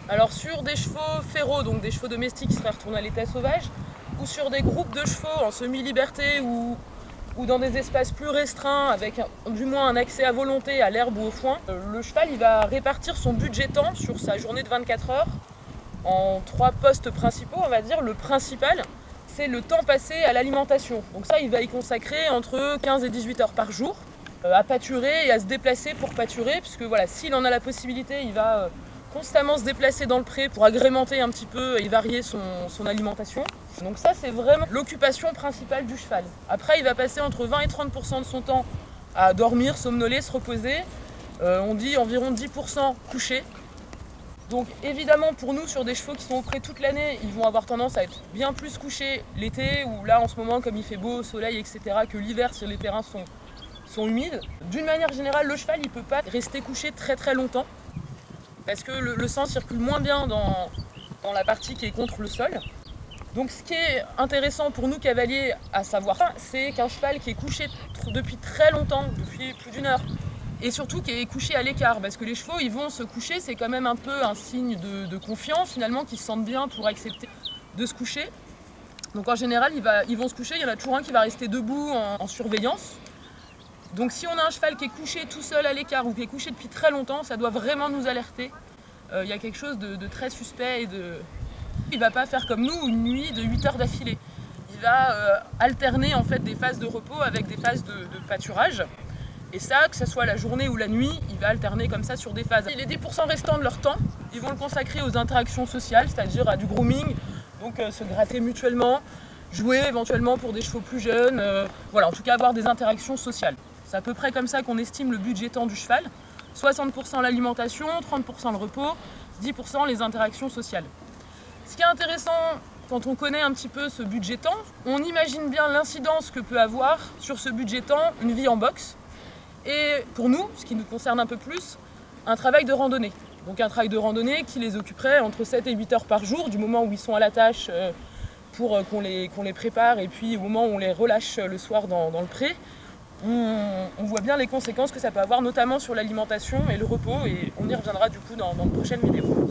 Alors sur des chevaux férots, donc des chevaux domestiques qui seraient retournés à l'état sauvage, ou sur des groupes de chevaux en semi-liberté ou dans des espaces plus restreints avec du moins un accès à volonté à l'herbe ou au foin, le cheval il va répartir son budget temps sur sa journée de 24 heures en 3 postes principaux, on va dire. Le principal, c'est le temps passé à l'alimentation. Donc ça, il va y consacrer entre 15 et 18 heures par jour à pâturer et à se déplacer pour pâturer, puisque voilà, s'il en a la possibilité, il va constamment se déplacer dans le pré pour agrémenter un petit peu et varier son alimentation. Donc ça, c'est vraiment l'occupation principale du cheval. Après, il va passer entre 20 et 30% de son temps à dormir, somnoler, se reposer. On dit environ 10% couché. Donc évidemment pour nous sur des chevaux qui sont au pré toute l'année, ils vont avoir tendance à être bien plus couchés l'été ou là en ce moment comme il fait beau, soleil, etc. que l'hiver si les terrains sont humides. D'une manière générale, le cheval il peut pas rester couché très très longtemps parce que le sang circule moins bien dans la partie qui est contre le sol. Donc ce qui est intéressant pour nous cavaliers à savoir, c'est qu'un cheval qui est couché depuis très longtemps, depuis plus d'une heure, et surtout qui est couché à l'écart, parce que les chevaux ils vont se coucher, c'est quand même un peu un signe de confiance finalement, qu'ils se sentent bien pour accepter de se coucher. Donc en général ils vont se coucher, il y en a toujours un qui va rester debout en surveillance. Donc si on a un cheval qui est couché tout seul à l'écart ou qui est couché depuis très longtemps, ça doit vraiment nous alerter. Il y a quelque chose de très suspect il va pas faire comme nous une nuit de 8 heures d'affilée. Il va alterner en fait des phases de repos avec des phases de pâturage. Et ça, que ce soit la journée ou la nuit, il va alterner comme ça sur des phases. Les 10% restants de leur temps, ils vont le consacrer aux interactions sociales, c'est-à-dire à du grooming, donc se gratter mutuellement, jouer éventuellement pour des chevaux plus jeunes, voilà, en tout cas avoir des interactions sociales. C'est à peu près comme ça qu'on estime le budget temps du cheval. 60% l'alimentation, 30% le repos, 10% les interactions sociales. Ce qui est intéressant quand on connaît un petit peu ce budget temps, on imagine bien l'incidence que peut avoir sur ce budget temps une vie en boxe. Et pour nous, ce qui nous concerne un peu plus, un travail de randonnée. Donc un travail de randonnée qui les occuperait entre 7 et 8 heures par jour, du moment où ils sont à la tâche pour qu'on les prépare et puis au moment où on les relâche le soir dans le pré. On voit bien les conséquences que ça peut avoir, notamment sur l'alimentation et le repos, et on y reviendra du coup dans de prochaines vidéos.